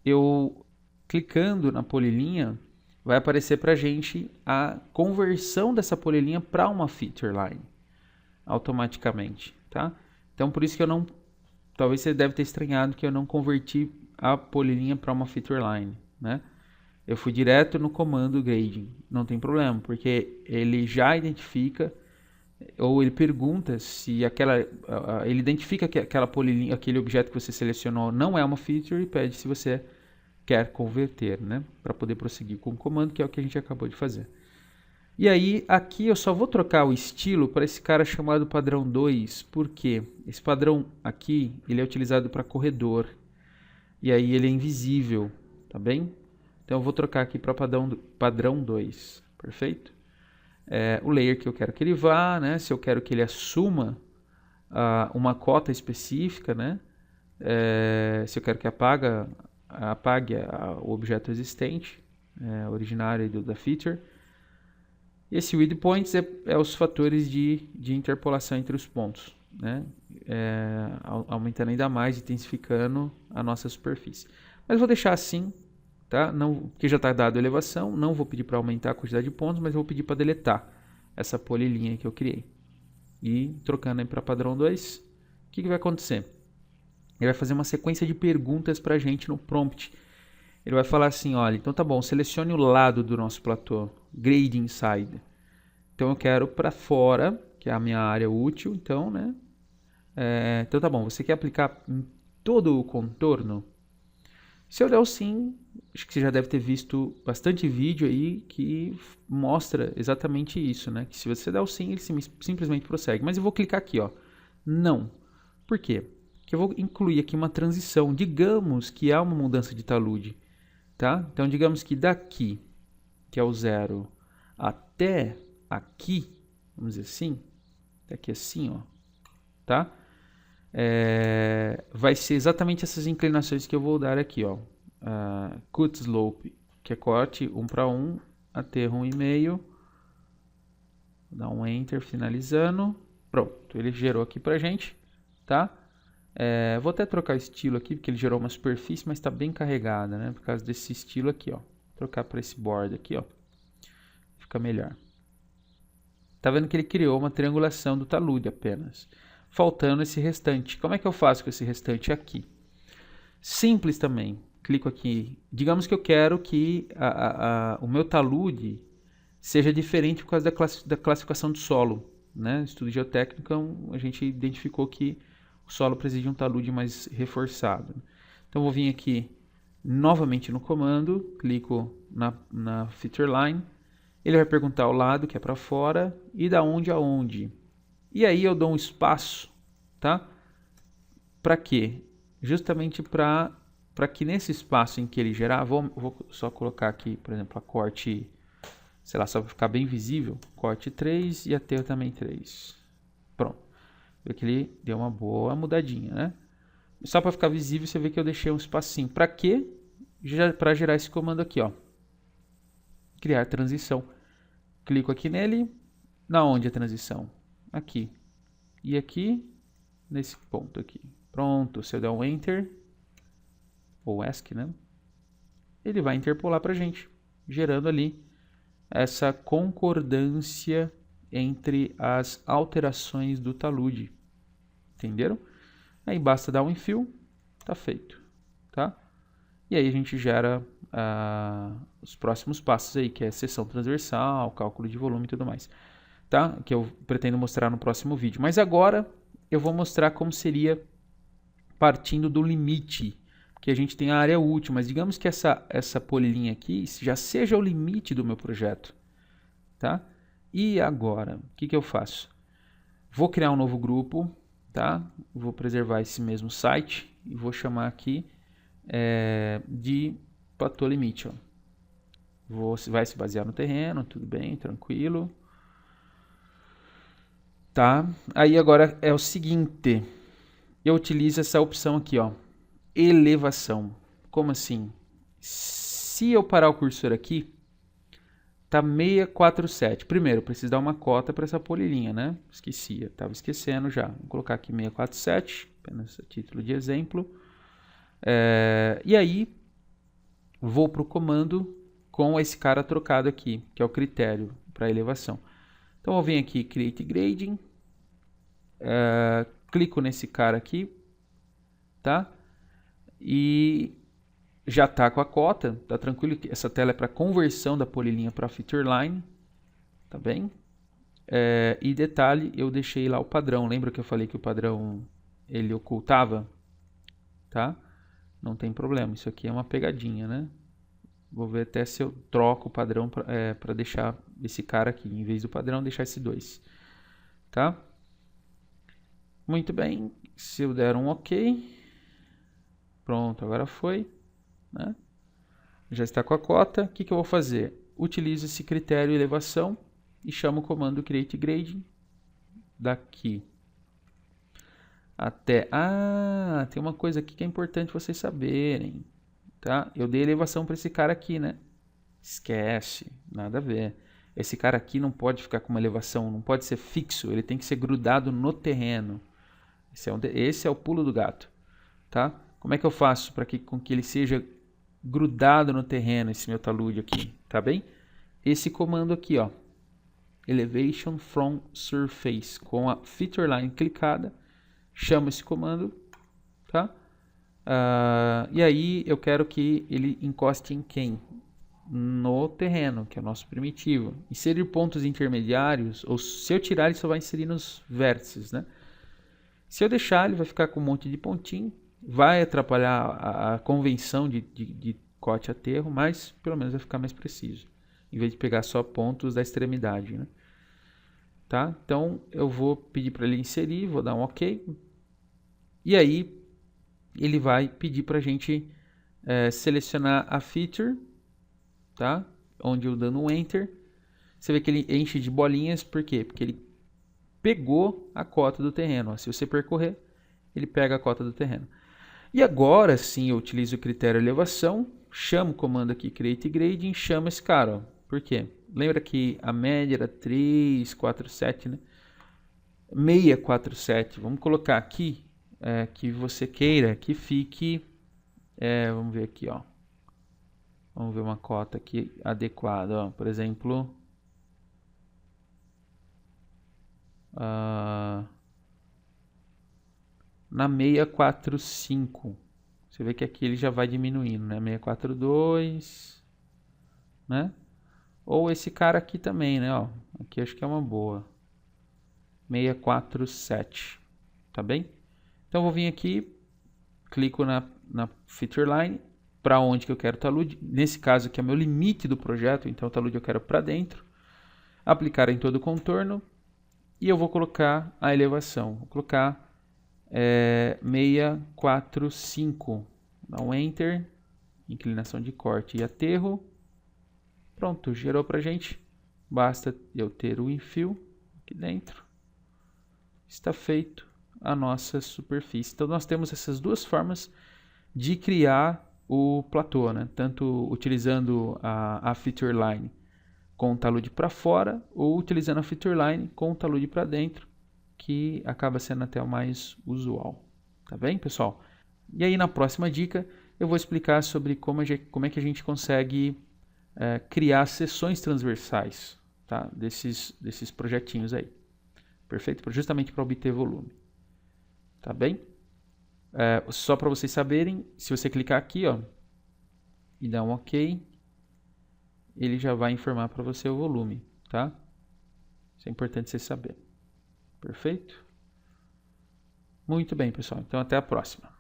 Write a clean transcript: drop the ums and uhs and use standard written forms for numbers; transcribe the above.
eu clicando na polilinha, vai aparecer para a gente a conversão dessa polilinha para uma feature line, automaticamente, tá? Então, por isso que eu não... Talvez você deve ter estranhado que eu não converti a polilinha para uma feature line, né? Eu fui direto no comando grading, não tem problema, porque ele já identifica, ou ele pergunta se aquela... Ele identifica que aquela polilinha, aquele objeto que você selecionou não é uma feature e pede se você quer converter, né? Para poder prosseguir com o comando, que é o que a gente acabou de fazer. E aí, aqui eu só vou trocar o estilo para esse cara chamado padrão 2, porque esse padrão aqui, ele é utilizado para corredor, e aí ele é invisível, tá bem? Então eu vou trocar aqui para padrão 2, perfeito? O layer que eu quero que ele vá, né? Se eu quero que ele assuma uma cota específica, né? Se eu quero que apague o objeto existente, originário da feature. Esse with points é os fatores de interpolação entre os pontos, né? Aumentando ainda mais, intensificando a nossa superfície. Mas vou deixar assim, tá? Não, porque já está dado a elevação, não vou pedir para aumentar a quantidade de pontos, mas vou pedir para deletar essa polilinha que eu criei. E trocando aí para padrão 2, o que vai acontecer? Ele vai fazer uma sequência de perguntas para a gente no prompt. Ele vai falar assim, olha, então tá bom, selecione o lado do nosso platô, grade inside. Então eu quero para fora, que é a minha área útil, então, né? Então tá bom, você quer aplicar em todo o contorno? Se eu der o sim, acho que você já deve ter visto bastante vídeo aí que mostra exatamente isso, né? Que se você der o sim, ele simplesmente prossegue. Mas eu vou clicar aqui, ó, não. Por quê? Porque eu vou incluir aqui uma transição. Digamos que há uma mudança de talude, tá? Então digamos que daqui, que é o 0, até aqui, vamos dizer assim, daqui assim, ó, tá? Vai ser exatamente essas inclinações que eu vou dar aqui, ó. Cut slope, que é corte 1 para 1, aterro 1,5. Vou dar um enter, finalizando. Pronto, ele gerou aqui pra gente, tá? Vou até trocar o estilo aqui, porque ele gerou uma superfície, mas está bem carregada, né? Por causa desse estilo aqui, ó. Vou trocar para esse border aqui, ó. Fica melhor. Tá vendo que ele criou uma triangulação do talude apenas, faltando esse restante. Como é que eu faço com esse restante aqui? Simples também. Clico aqui. Digamos que eu quero que o meu talude seja diferente por causa da classificação do solo, né? Estudo geotécnico, a gente identificou que o solo precisa de um talude mais reforçado. Então vou vir aqui novamente no comando, clico na feature line. Ele vai perguntar o lado, que é para fora, e da onde a onde. E aí eu dou um espaço, tá? Para quê? Justamente para que nesse espaço em que ele gerar, vou só colocar aqui, por exemplo, a corte, sei lá, só para ficar bem visível, corte 3 e aterro também 3. Pronto. Vê que ele deu uma boa mudadinha, né? Só para ficar visível, você vê que eu deixei um espacinho. Para quê? Para gerar esse comando aqui, ó. Criar transição. Clico aqui nele. Na onde a transição? Aqui. E aqui, nesse ponto aqui. Pronto. Se eu der um Enter, ou ESC, né? Ele vai interpolar para a gente, gerando ali essa concordância entre as alterações do talude. Entenderam? Aí basta dar um infill, tá feito. Tá? E aí a gente gera os próximos passos aí, que é seção transversal, cálculo de volume e tudo mais, tá? Que eu pretendo mostrar no próximo vídeo. Mas agora eu vou mostrar como seria partindo do limite, porque a gente tem a área útil, mas digamos que essa polilinha aqui já seja o limite do meu projeto, tá? E agora, o que eu faço? Vou criar um novo grupo, tá? Vou preservar esse mesmo site e vou chamar aqui de platô limite, ó. Vai se basear no terreno, tudo bem, tranquilo. Tá? Aí agora é o seguinte, eu utilizo essa opção aqui, ó, elevação. Como assim? Se eu parar o cursor aqui, tá 647. Primeiro, eu preciso dar uma cota para essa polilinha, né? Esqueci, estava esquecendo já. Vou colocar aqui 647, apenas a título de exemplo. E aí, vou para o comando com esse cara trocado aqui, que é o critério para elevação. Então, eu venho aqui, Create Grading, clico nesse cara aqui, tá? E já está com a cota, tá tranquilo? Essa tela é para conversão da polilinha para feature line, tá bem? E detalhe, eu deixei lá o padrão. Lembra que eu falei que o padrão ele ocultava? Tá? Não tem problema, isso aqui é uma pegadinha, né? Vou ver até se eu troco o padrão para deixar esse cara aqui, em vez do padrão, deixar esse 2. Tá? Muito bem, se eu der um OK, pronto, agora foi, né? Já está com a cota. O que eu vou fazer? Utilizo esse critério elevação e chamo o comando Create Grading daqui até... tem uma coisa aqui que é importante vocês saberem, tá? Eu dei elevação para esse cara aqui, né? Esquece, nada a ver. Esse cara aqui não pode ficar com uma elevação, não pode ser fixo, ele tem que ser grudado no terreno. Esse é o pulo do gato, tá? Como é que eu faço para com que ele seja grudado no terreno, esse meu talude aqui, tá bem? Esse comando aqui, ó, Elevation from Surface, com a Feature Line clicada, chamo esse comando, tá? E aí eu quero que ele encoste em quem? No terreno, que é o nosso primitivo. Inserir pontos intermediários, ou se eu tirar, ele só vai inserir nos vértices, né? Se eu deixar, ele vai ficar com um monte de pontinho, vai atrapalhar a convenção de corte aterro, mas pelo menos vai ficar mais preciso, em vez de pegar só pontos da extremidade, né? Tá? Então eu vou pedir para ele inserir, vou dar um OK, e aí ele vai pedir para a gente selecionar a feature, tá? Onde eu dando um Enter, você vê que ele enche de bolinhas, por quê? Porque ele pegou a cota do terreno. Ó. Se você percorrer, ele pega a cota do terreno. E agora sim eu utilizo o critério elevação, chamo o comando aqui Create Grading, chamo esse cara. Ó. Por quê? Lembra que a média era 347, né? 647. Vamos colocar aqui que você queira que fique... vamos ver aqui, ó. Vamos ver uma cota aqui adequada, ó. Por exemplo... na 645. Você vê que aqui ele já vai diminuindo, né? 642, né? Ou esse cara aqui também, né? Ó, aqui acho que é uma boa. 647, tá bem? Então eu vou vir aqui, clico na Feature Line, para onde que eu quero o talude. Nesse caso aqui é o meu limite do projeto, então o talude eu quero para dentro. Aplicar em todo o contorno. E eu vou colocar a elevação. Vou colocar 645. Dá um Enter. Inclinação de corte e aterro. Pronto, gerou pra gente. Basta eu ter o infill aqui dentro. Está feito a nossa superfície. Então nós temos essas duas formas de criar o platô, né? Tanto utilizando a Feature Line com o talude para fora, ou utilizando a Feature Line com o talude para dentro, que acaba sendo até o mais usual. Tá bem, pessoal? E aí na próxima dica eu vou explicar sobre como é que a gente consegue criar seções transversais, tá? desses projetinhos aí. Perfeito? Justamente para obter volume. Tá bem? Só para vocês saberem, se você clicar aqui, ó, e dar um OK, ele já vai informar para você o volume, tá? Isso é importante você saber. Perfeito? Muito bem, pessoal. Então, até a próxima.